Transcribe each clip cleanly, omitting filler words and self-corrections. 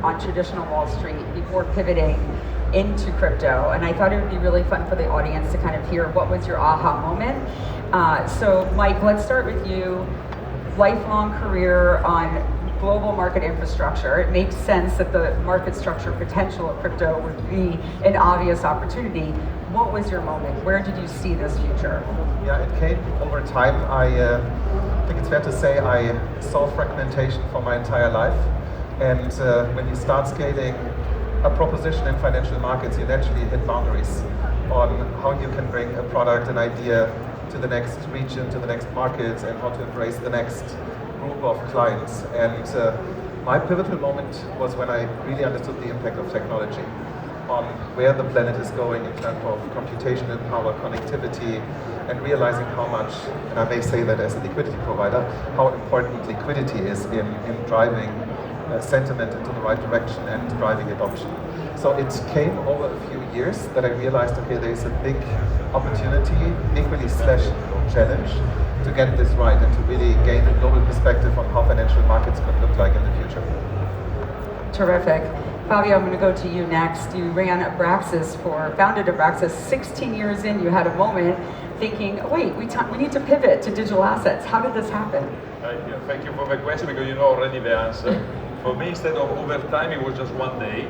on traditional Wall Street before pivoting into crypto, and I thought it would be really fun for the audience to kind of hear what was your aha moment. So Mike, let's start with you. Lifelong career on global market infrastructure. It makes sense that the market structure potential of crypto would be an obvious opportunity. What was your moment? Where did you see this future? Yeah, it came over time. I think it's fair to say I saw fragmentation for my entire life. And when you start scaling a proposition in financial markets, you naturally hit boundaries on how you can bring a product, an idea to the next region, to the next market, and how to embrace the next group of clients. And my pivotal moment was when I really understood the impact of technology on where the planet is going in terms of computational power, connectivity, and realizing how much, and I may say that as a liquidity provider, how important liquidity is in driving sentiment into the right direction and driving adoption. So it came over a few years that I realized, okay, there's a big opportunity, equally / challenge, to get this right and to really gain a global perspective on how financial markets could look like in the future. Terrific. Fabio, I'm going to go to you next. You founded Abraxas 16 years in. You had a moment thinking, wait, we need to pivot to digital assets. How did this happen? Thank you for the question, because you know already the answer. For me, instead of over time, it was just one day.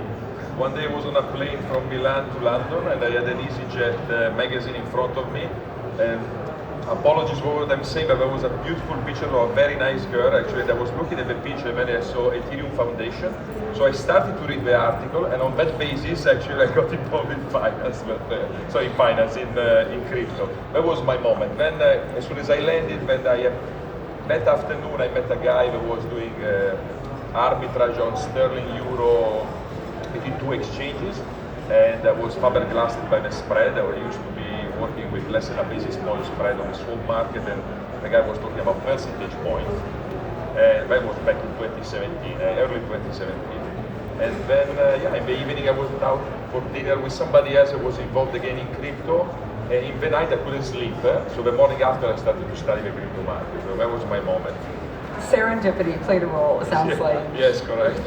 One day I was on a plane from Milan to London, and I had an EasyJet magazine in front of me. And apologies for what I'm saying, but there was a beautiful picture of a very nice girl. Actually, I was looking at the picture, and then I saw Ethereum Foundation. So I started to read the article, and on that basis, actually, I got involved in finance, in crypto. That was my moment. Then, as soon as I landed, that afternoon, I met a guy that was doing arbitrage on sterling euro between two exchanges, and I was flabbergasted by the spread. I used to be working with less than a basis point spread on the swap market, and the guy was talking about percentage points. And that was back in 2017, early 2017. And then, in the evening I was out for dinner with somebody else who was involved again in crypto. And in the night I couldn't sleep, so the morning after I started to study the crypto market. So that was my moment. Serendipity played a role, it sounds like. Yes, correct.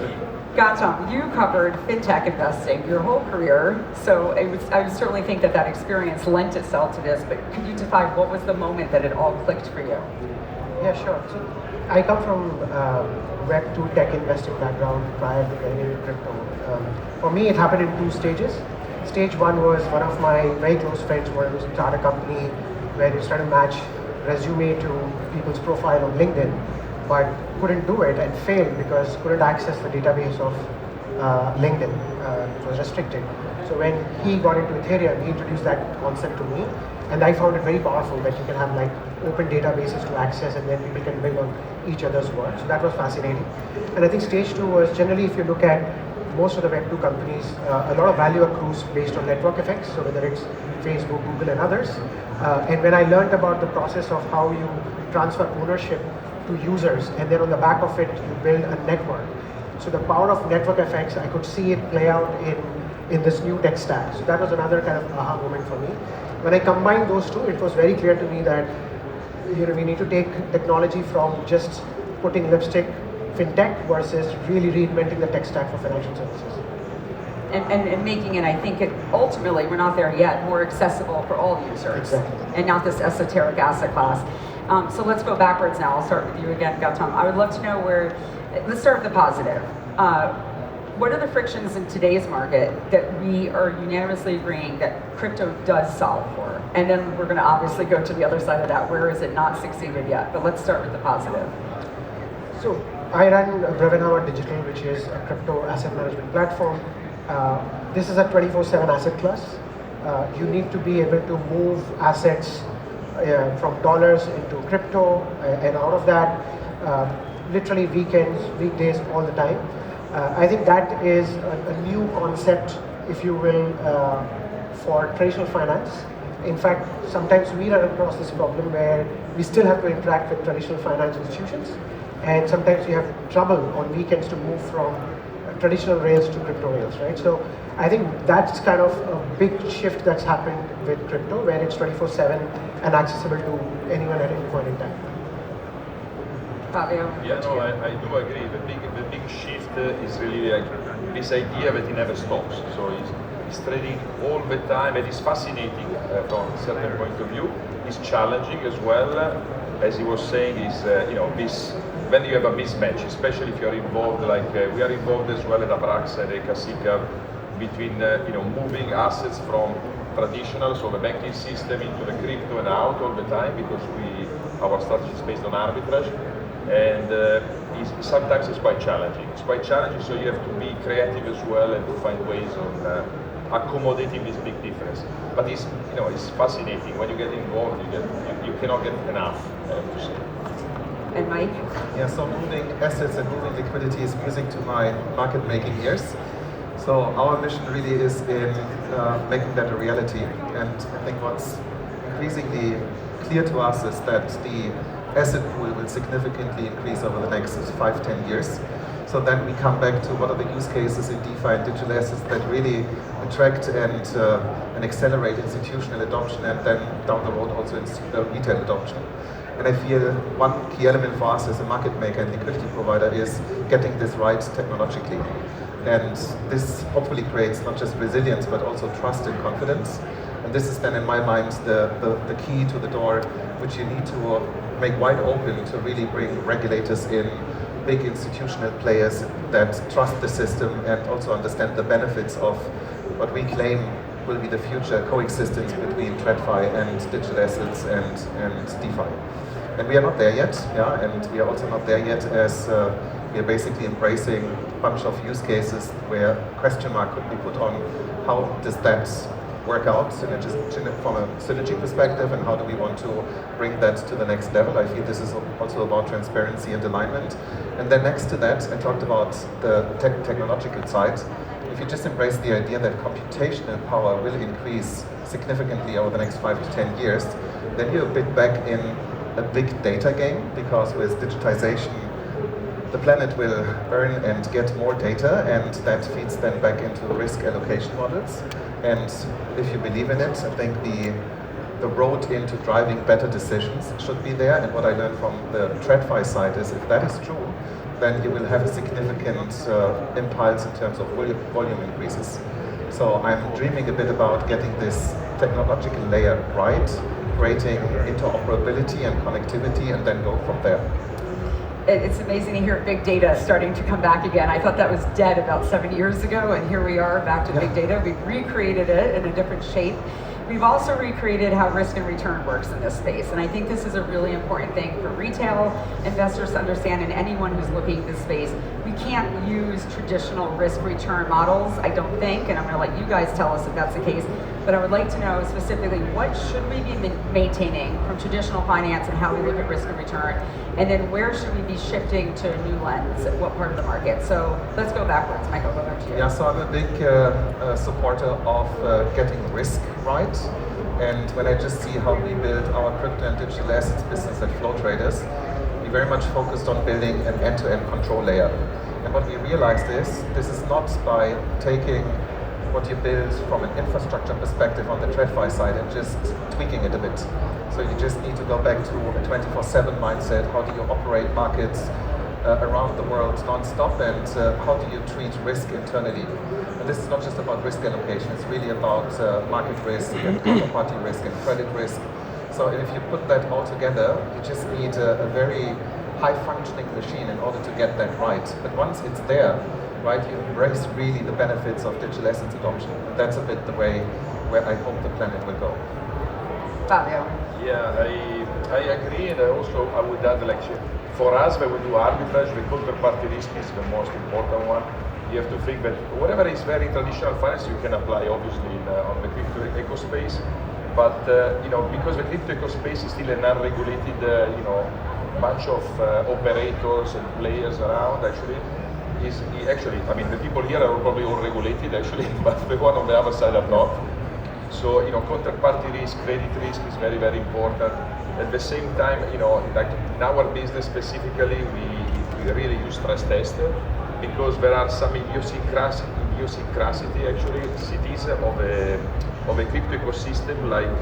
Gautam, you covered fintech investing your whole career, so I would certainly think that experience lent itself to this, but could you define what was the moment that it all clicked for you? Yeah, sure. So I come from Web 2 tech investing background prior to getting into crypto. For me, it happened in two stages. Stage one was one of my very close friends wanted to start a company where you trying to match resume to people's profile on LinkedIn, but couldn't do it and failed because couldn't access the database of LinkedIn. It was restricted. So when he got into Ethereum, he introduced that concept to me, and I found it very powerful that you can have like open databases to access, and then people can build on each other's work. So that was fascinating. And I think stage two was generally, if you look at most of the Web 2 companies, a lot of value accrues based on network effects, so whether it's Facebook, Google, and others. And when I learned about the process of how you transfer ownership to users, and then on the back of it, you build a network. So the power of network effects, I could see it play out in this new tech stack. So that was another kind of aha moment for me. When I combined those two, it was very clear to me that we need to take technology from just putting lipstick fintech versus really reinventing the tech stack for financial services. And making it, I think ultimately, we're not there yet, more accessible for all users. Exactly. And not this esoteric asset class. So let's go backwards now. I'll start with you again, Gautam. I would love to know let's start with the positive. What are the frictions in today's market that we are unanimously agreeing that crypto does solve for? And then we're going to obviously go to the other side of that. Where is it not succeeded yet? But let's start with the positive. So I run Brevenhauer Digital, which is a crypto asset management platform. This is a 24/7 asset class. You need to be able to move assets from dollars into crypto, and out of that, literally weekends, weekdays, all the time. I think that is a new concept, if you will, for traditional finance. In fact, sometimes we run across this problem where we still have to interact with traditional finance institutions, and sometimes we have trouble on weekends to move from traditional rails to crypto rails, right? So I think that's kind of a big shift that's happened with crypto, where it's 24/7 and accessible to anyone at any point in time. Fabio? Yeah, no, I do agree. The big shift is really like this idea that he never stops. So he's trading all the time, and it's fascinating from a certain point of view. It's challenging as well. As he was saying, is this when you have a mismatch, especially if you're involved, like we are involved as well at Abraxa and Casica, between moving assets from traditional, so the banking system, into the crypto and out all the time, because our strategy is based on arbitrage, and sometimes it's quite challenging. It's quite challenging, so you have to be creative as well and to find ways of accommodating this big difference. But it's fascinating when you get involved. You cannot get enough. I have to say. And Mike? Yeah, so moving assets and moving liquidity is music to my market making ears. So our mission really is in making that a reality. And I think what's increasingly clear to us is that the asset pool will significantly increase over the next 5-10 years. So then we come back to what are the use cases in DeFi and digital assets that really attract and accelerate institutional adoption, and then down the road also retail adoption. And I feel one key element for us as a market maker and liquidity provider is getting this right technologically. And this hopefully creates not just resilience, but also trust and confidence. And this is then, in my mind, the key to the door, which you need to make wide open to really bring regulators in, big institutional players that trust the system and also understand the benefits of what we claim will be the future coexistence between TradFi and digital assets and DeFi. And we are not there yet, yeah, and we are also not there yet as we are basically embracing a bunch of use cases where question mark could be put on how does that work out from a synergy perspective, and how do we want to bring that to the next level. I feel this is also about transparency and alignment. And then next to that, I talked about the technological side. If you just embrace the idea that computational power will increase significantly over the next 5 to 10 years, then you're a bit back in a big data game, because with digitization, the planet will earn and get more data, and that feeds then back into risk allocation models. And if you believe in it, I think the road into driving better decisions should be there. And what I learned from the TradFi side is, if that is true, then you will have a significant impulse in terms of volume increases. So I'm dreaming a bit about getting this technological layer right, creating interoperability and connectivity, and then go from there. It's amazing to hear big data starting to come back again. I thought that was dead about 7 years ago, and here we are back to big data. We've recreated it in a different shape. We've also recreated how risk and return works in this space, and I think this is a really important thing for retail investors to understand, and anyone who's looking at this space. We can't use traditional risk return models, I don't think, and I'm going to let you guys tell us if that's the case, but I would like to know specifically, what should we be maintaining from traditional finance and how we look at risk and return, and then where should we be shifting to a new lens at what part of the market? So let's go backwards. Michael, go back to you. Yeah, so I'm a big supporter of getting risk right. And when I just see how we build our crypto and digital assets business at Flow Traders, we very much focused on building an end-to-end control layer. And what we realized is, this is not by taking what you build from an infrastructure perspective on the TradFi side and just tweaking it a bit. So you just need to go back to a 24/7 mindset. How do you operate markets around the world non-stop, and how do you treat risk internally? And this is not just about risk allocation, it's really about market risk and counterparty risk and credit risk. So if you put that all together, you just need a very high-functioning machine in order to get that right. But once it's there, right, you embrace really the benefits of digital assets adoption. And that's a bit the way where I hope the planet will go. Fabio. Yeah, I agree, and I would add, like, for us, when we do arbitrage, the counterparty risk is the most important one. You have to think that whatever is very traditional finance, you can apply obviously on the crypto eco space, but because the crypto eco space is still an unregulated, bunch of operators and players around. I mean, the people here are probably all regulated actually, but the one on the other side are not. So, counterparty risk, credit risk is very, very important. At the same time, like in our business specifically, we really use stress test, because there are some idiosyncrasy actually, cities of a crypto ecosystem, like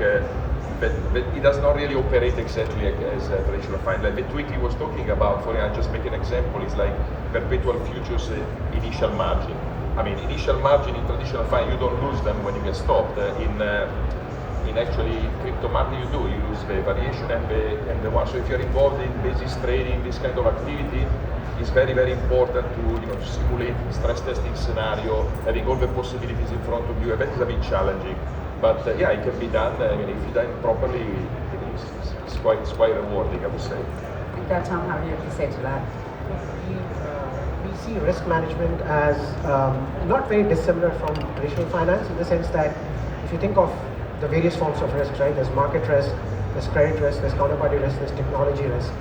but it does not really operate exactly as traditional finance. Like the tweak he was talking about, for I'll just make an example, is like perpetual futures initial margin. I mean, initial margin in traditional finance, you don't lose them when you get stopped. In actually crypto market, you do. You lose the variation and the one. So if you're involved in basis trading, this kind of activity, it's very, very important to simulate stress testing scenario, having all the possibilities in front of you. And that is a bit challenging, but yeah, it can be done. I mean, if you done it properly, it's quite rewarding, I would say. Yeah, Tom, how do you have to say to that? We see risk management as not very dissimilar from traditional finance, in the sense that if you think of the various forms of risk, right? There's market risk, there's credit risk, there's counterparty risk, there's technology risk.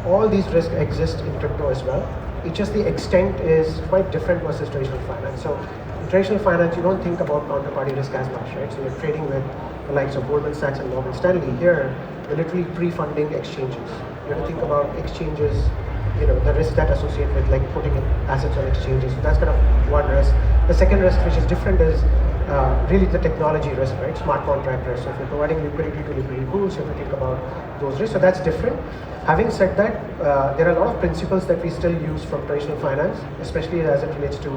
All these risks exist in crypto as well. It's just the extent is quite different versus traditional finance. So in traditional finance, you don't think about counterparty risk as much, right? So you're trading with the likes of Goldman Sachs and Morgan Stanley. Here, you're literally pre-funding exchanges. You have to think about exchanges, the risk that associate with like putting assets on exchanges. So that's kind of one risk. The second risk, which is different, is really the technology risk, right? Smart contract risk. So if you're providing liquidity to liquidity pools, you have to think about those risks. So that's different. Having said that, there are a lot of principles that we still use from traditional finance, especially as it relates to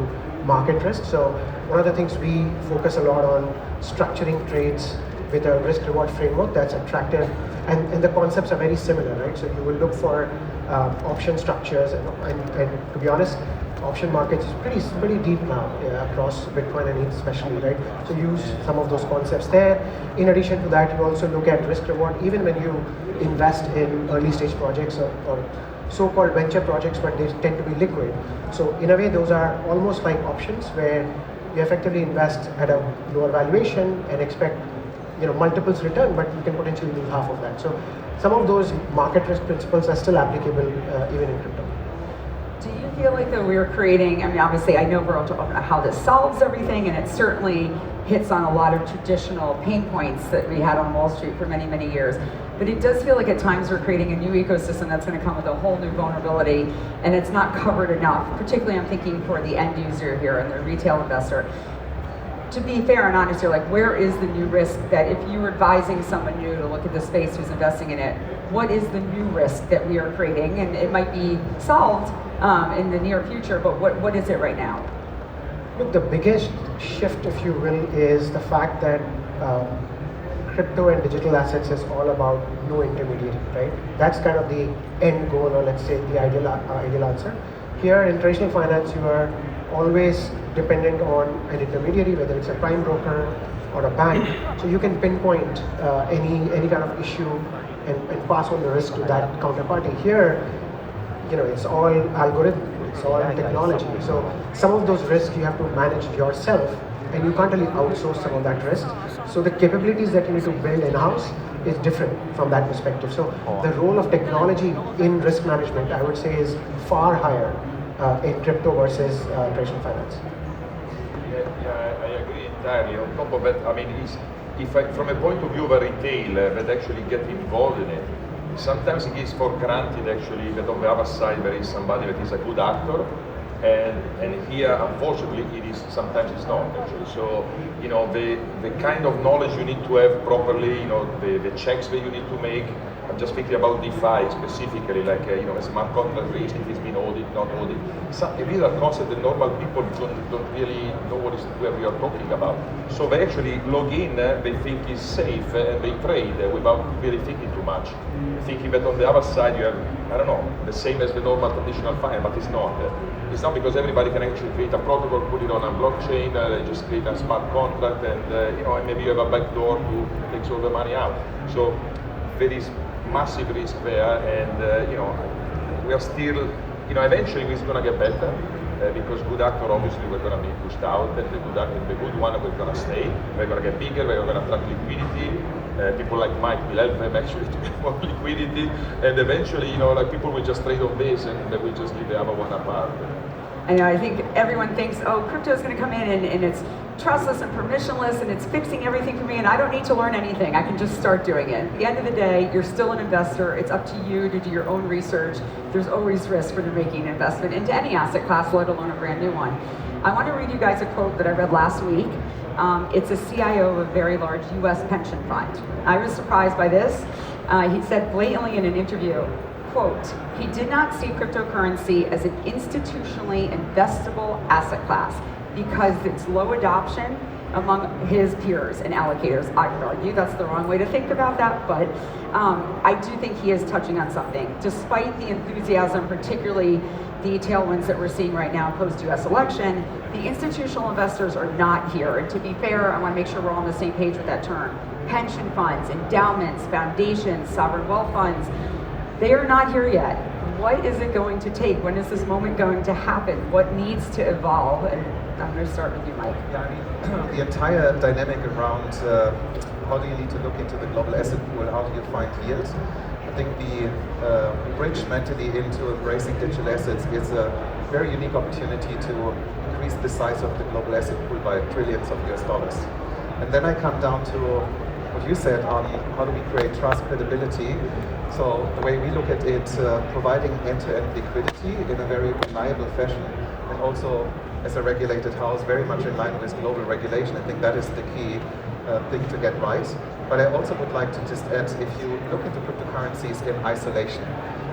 market risk. So one of the things we focus a lot on structuring trades with a risk-reward framework that's attractive, and the concepts are very similar, right? So you will look for option structures, and to be honest, option markets is pretty deep now across Bitcoin and ETH especially, right? So use some of those concepts there. In addition to that, you also look at risk reward, even when you invest in early stage projects or so-called venture projects, but they tend to be liquid. So in a way, those are almost like options where you effectively invest at a lower valuation and expect multiples return, but you can potentially lose half of that. So some of those market risk principles are still applicable even in crypto. Do you feel like that we're creating, I mean, obviously I know we're all talking about how this solves everything, and it certainly hits on a lot of traditional pain points that we had on Wall Street for many, many years. But it does feel like at times we're creating a new ecosystem that's going to come with a whole new vulnerability, and it's not covered enough, particularly I'm thinking for the end user here and the retail investor. To be fair and honest, you're like, where is the new risk that if you were advising someone new to look at the space who's investing in it, what is the new risk that we are creating? And it might be solved in the near future, but what is it right now? Look, the biggest shift, if you will, is the fact that crypto and digital assets is all about no intermediary, right? That's kind of the end goal, or let's say the ideal answer. Here in traditional finance, you are always dependent on an intermediary, whether it's a prime broker or a bank. So you can pinpoint any kind of issue and pass on the risk to that counterparty. Here, it's all algorithm, it's all technology. So some of those risks you have to manage yourself, and you can't really outsource some of that risk. So the capabilities that you need to build in-house is different from that perspective. So the role of technology in risk management, I would say, is far higher in crypto versus traditional finance. Yeah, I agree entirely. On top of that, I mean, from a point of view of a retailer that actually get involved in it, sometimes it is for granted actually that on the other side there is somebody that is a good actor, and here unfortunately it is sometimes it's not actually. So the kind of knowledge you need to have properly, the checks that you need to make. I'm just thinking about DeFi specifically, like a smart contract risk, if it's been audited, not audited. These are concepts that normal people don't really know what we are talking about. So they actually log in, they think it's safe, and they trade without really thinking too much. Thinking that on the other side you have, I don't know, the same as the normal traditional finance, but it's not. It's not, because everybody can actually create a protocol, put it on a blockchain, just create a smart contract, and and maybe you have a backdoor who takes all the money out. So there is massive risk there, and we are still, eventually it's going to get better, because good actors obviously we're going to be pushed out, and the good one we're going to stay. We're going to get bigger, we're going to attract liquidity. People like Mike will help them actually to get more liquidity, and eventually, people will just trade on this, and they will just leave the other one apart. And I think everyone thinks, oh, crypto is going to come in and it's trustless and permissionless and it's fixing everything for me and I don't need to learn anything. I can just start doing it. At the end of the day, you're still an investor. It's up to you to do your own research. There's always risk when you're making an investment into any asset class, let alone a brand new one. I want to read you guys a quote that I read last week. It's a CIO of a very large US pension fund. I was surprised by this. He said blatantly in an interview, quote, he did not see cryptocurrency as an institutionally investable asset class because it's low adoption among his peers and allocators. I would argue that's the wrong way to think about that, but I do think he is touching on something. Despite the enthusiasm, particularly the tailwinds that we're seeing right now post-US election, the institutional investors are not here. And to be fair, I want to make sure we're all on the same page with that term. Pension funds, endowments, foundations, sovereign wealth funds, they are not here yet. What is it going to take? When is this moment going to happen? What needs to evolve? And I'm going to start with you, Mike. Yeah, I mean, the entire dynamic around how do you need to look into the global asset pool, how do you find yield? I think the bridge mentally into embracing digital assets is a very unique opportunity to increase the size of the global asset pool by trillions of US dollars. And then I come down to what you said on how do we create trust, credibility. So the way we look at it, providing end-to-end liquidity in a very reliable fashion, and also as a regulated house, very much in line with global regulation. I think that is the key thing to get right. But I also would like to just add, if you look into cryptocurrencies in isolation,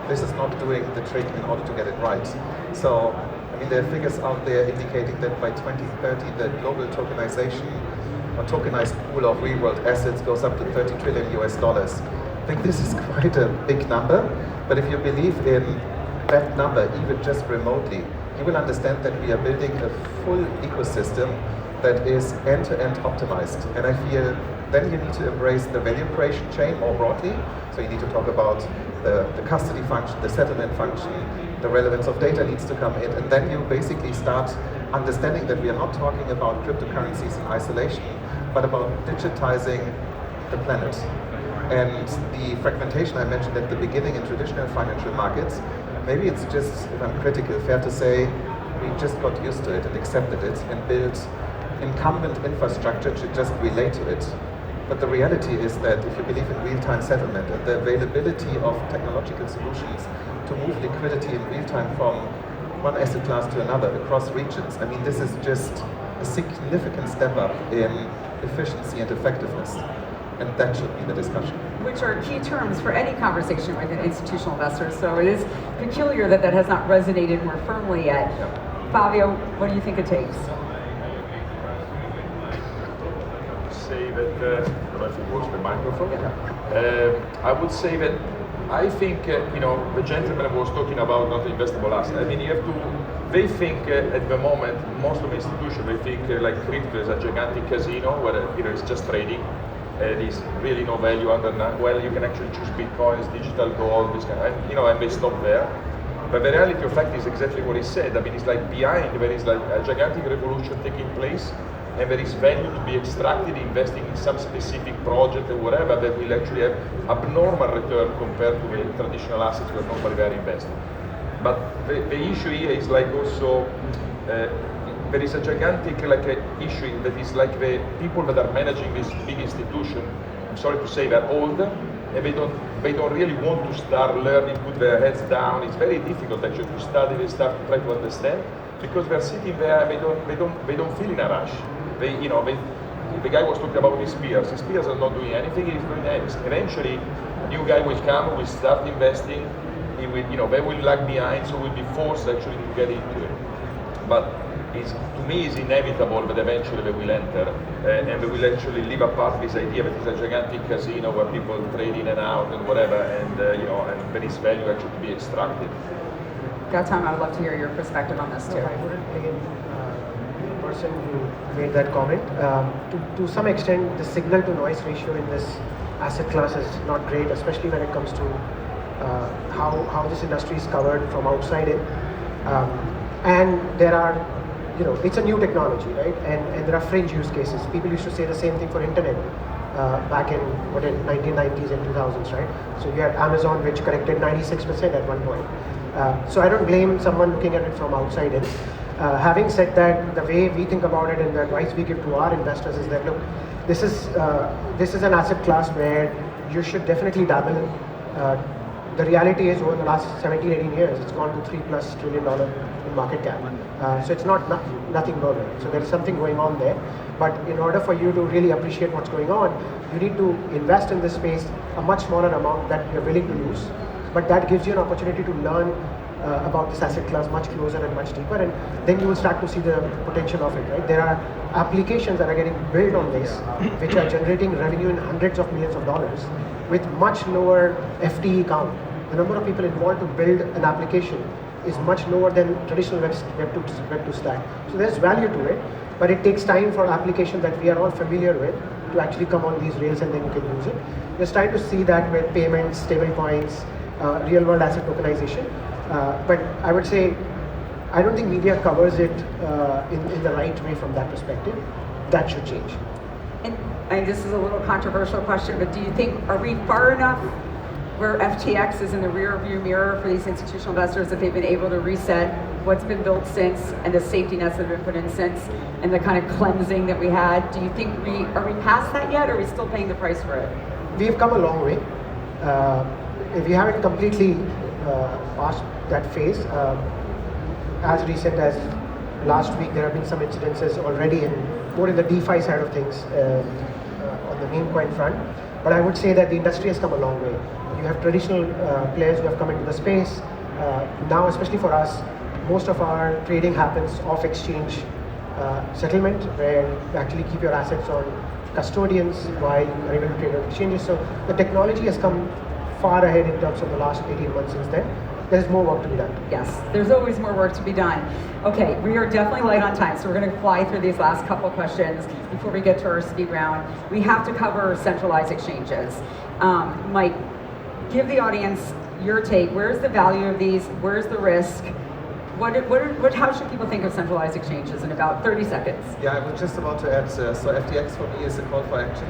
this is not doing the trick in order to get it right. So, I mean, there are figures out there indicating that by 2030, the global tokenization or tokenized pool of real-world assets goes up to 30 trillion US dollars. I think this is quite a big number, but if you believe in that number, even just remotely, you will understand that we are building a full ecosystem that is end-to-end optimized. And I feel then you need to embrace the value creation chain more broadly. So you need to talk about the custody function, the settlement function, the relevance of data needs to come in, and then you basically start understanding that we are not talking about cryptocurrencies in isolation, but about digitizing the planet. And the fragmentation I mentioned at the beginning in traditional financial markets, maybe it's just, if I'm critical, fair to say we just got used to it and accepted it and built incumbent infrastructure to just relate to it. But the reality is that if you believe in real-time settlement and the availability of technological solutions to move liquidity in real time from one asset class to another across regions, I mean, this is just a significant step up in efficiency and effectiveness. And that should be the discussion. Which are key terms for any conversation with an institutional investor. So it is peculiar that that has not resonated more firmly yet. Yeah. Fabio, what do you think it takes? Say that, I don't know if it works with microphone. I would say that I think, the gentleman was talking about not investable asset. I mean, you have to, they think at the moment, most of the institutions, they think like crypto is a gigantic casino where it's just trading. There's really no value under that. Well, you can actually choose bitcoins, digital gold, this kind of, and they stop there. But the reality of fact is exactly what he said. I mean, it's like behind, there is like a gigantic revolution taking place, and there is value to be extracted investing in some specific project or whatever that will actually have abnormal return compared to the traditional assets where nobody there investing. But the issue here is like also, there is a gigantic issue that is like the people that are managing this big institution, I'm sorry to say, they're old, and they don't really want to start learning, put their heads down. It's very difficult actually to study this stuff, to try to understand, because they're sitting there and they don't feel in a rush. The guy was talking about his peers. His peers are not doing anything, he's doing anything. Eventually, a new guy will come, will start investing, he will, they will lag behind, so we'll be forced actually to get into it. But to me, it's inevitable that eventually they will enter and they will actually leave apart this idea that it's a gigantic casino where people trade in and out and whatever, and and there is value actually to be extracted. Gautam, I would love to hear your perspective on this too. I wouldn't blame the person who made that comment. To some extent, the signal to noise ratio in this asset class is not great, especially when it comes to how this industry is covered from outside in. And there are, it's a new technology, right? And there are fringe use cases. People used to say the same thing for internet back in 1990s and 2000s, right? So you had Amazon, which corrected 96% at one point. So I don't blame someone looking at it from outside in. Having said that, the way we think about it and the advice we give to our investors is that, look, this is an asset class where you should definitely dabble in. The reality is, over the last 17, 18 years, it's gone to $3+ trillion in market cap. So it's nothing normal. So there is something going on there. But in order for you to really appreciate what's going on, you need to invest in this space a much smaller amount that you're willing to lose. But that gives you an opportunity to learn about this asset class much closer and much deeper, and then you will start to see the potential of it, right? There are applications that are getting built on this, which are generating revenue in hundreds of millions of dollars with much lower FTE count. The number of people involved to build an application is much lower than traditional Web 2 stack. So there's value to it, but it takes time for applications that we are all familiar with to actually come on these rails and then you can use it. We're starting to see that with payments, stable coins, real-world asset tokenization. But I would say, I don't think media covers it in the right way from that perspective. That should change. And this is a little controversial question, but do you think, are we far enough where FTX is in the rear view mirror for these institutional investors that they've been able to reset what's been built since and the safety nets that have been put in since and the kind of cleansing that we had? Do you think are we past that yet, or are we still paying the price for it? We've come a long way. We haven't completely past that phase. As recent as last week, there have been some incidences already more in the DeFi side of things on the meme coin front. But I would say that the industry has come a long way. You have traditional players who have come into the space. Now, especially for us, most of our trading happens off exchange settlement, where you actually keep your assets on custodians while you're able to trade on exchanges. So the technology has come far ahead in terms of the last 18 months since then. There's more work to be done. Yes, there's always more work to be done. Okay, we are definitely light on time, so we're going to fly through these last couple questions before we get to our speed round. We have to cover centralized exchanges. Mike, give the audience your take. Where's the value of these? Where's the risk? How should people think of centralized exchanges in about 30 seconds? Yeah, I was just about to add, so FTX for me is a call for action,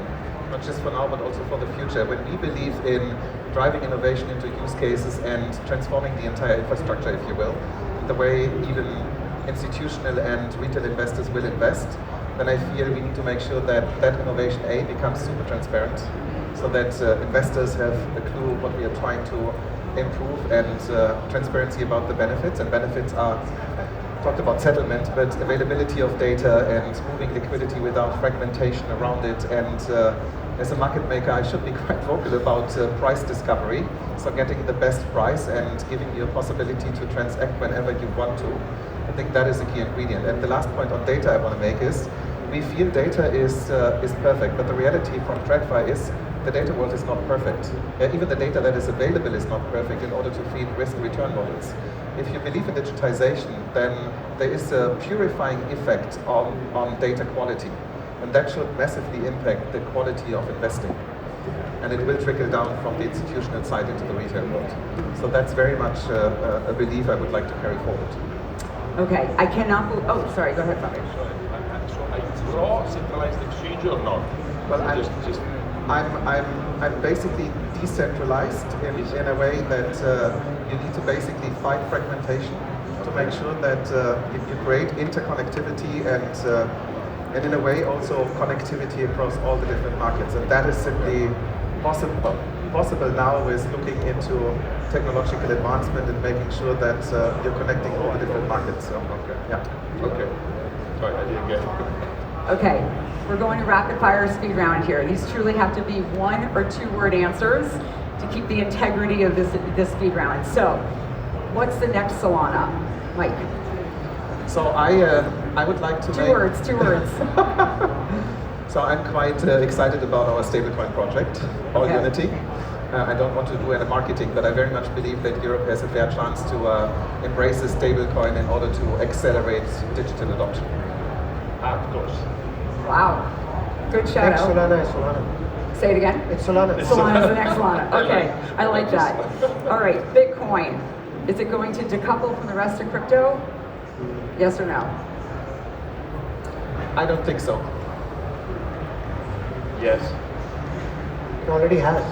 not just for now, but also for the future. When we believe in driving innovation into use cases and transforming the entire infrastructure, if you will, the way even institutional and retail investors will invest, then I feel we need to make sure that that innovation, A, becomes super transparent, so that investors have a clue what we are trying to improve, and transparency about the benefits. And benefits are, talked about settlement, but availability of data and moving liquidity without fragmentation around it. And as a market maker, I should be quite vocal about price discovery, so getting the best price and giving you a possibility to transact whenever you want to. I think that is a key ingredient. And the last point on data I want to make is, we feel data is perfect, but the reality from TradFi is the data world is not perfect. Even the data that is available is not perfect in order to feed risk return models. If you believe in digitization, then there is a purifying effect on data quality, and that should massively impact the quality of investing. And it will trickle down from the institutional side into the retail world. So that's very much a belief I would like to carry forward. Okay, I cannot believe, oh, sorry, go ahead, Fabio. So are you pro centralized exchange or not? Well, I'm basically decentralized in a way that you need to basically fight fragmentation to make sure that you create interconnectivity and in a way also connectivity across all the different markets. And that is simply possible now with looking into technological advancement and making sure that you're connecting all the different markets. So, okay. Yeah. Okay. Sorry, I didn't get it. Okay, we're going to rapid fire speed round here. These truly have to be 1- or 2-word answers to keep the integrity of this speed round. So, what's the next Solana? Mike. So I would like to Two words. So I'm quite excited about our stablecoin project, Unity. I don't want to do any marketing, but I very much believe that Europe has a fair chance to embrace a stablecoin in order to accelerate digital adoption. Of course. Wow, good shout Next out. Solana is Solana. Say it again. It's Solana. Solana's the next Solana. Okay, I like that. All right, Bitcoin. Is it going to decouple from the rest of crypto? Yes or no? I don't think so. Yes. It already has.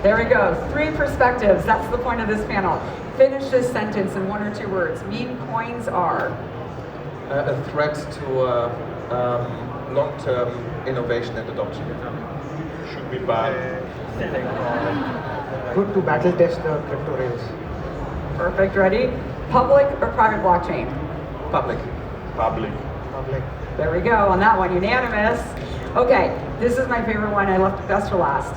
There we go. 3 perspectives. That's the point of this panel. Finish this sentence in 1 or 2 words. Meme coins are. a threat to long-term innovation and adoption. Should be bad. Good to battle test the crypto rails. Perfect. Ready? Public or private blockchain? Public. Public. Public. There we go on that one. Unanimous. Okay, this is my favorite one. I left best for last.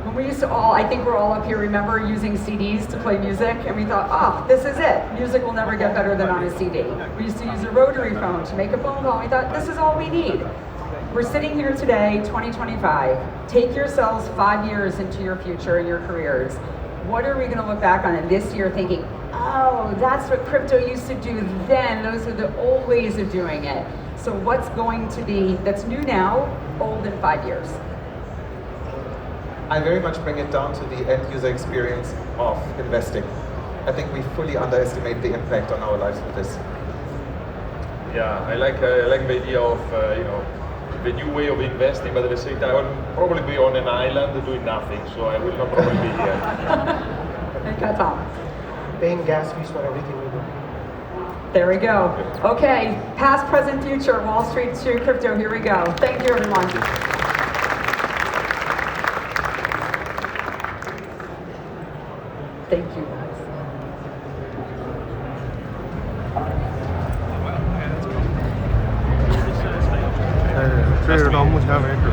When we used to I think we're all up here, remember using CDs to play music? And we thought, oh, this is it. Music will never get better than on a CD. We used to use a rotary phone to make a phone call. We thought, this is all we need. We're sitting here today, 2025. Take yourselves 5 years into your future and your careers. What are we going to look back on in this year thinking, oh, that's what crypto used to do then. Those are the old ways of doing it. So what's going to be, that's new now, old in 5 years? I very much bring it down to the end user experience of investing. I think we fully underestimate the impact on our lives with this. Yeah, I like the idea of the new way of investing, but at the same time, I will probably be on an island doing nothing, so I will not probably be here. Okay, Tom. Paying gas fees for everything we do. There we go. Okay, past, present, future, Wall Street to crypto. Here we go. Thank you, everyone. Thank you, guys. 这是到目前为止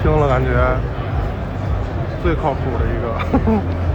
听了感觉最靠谱的一个。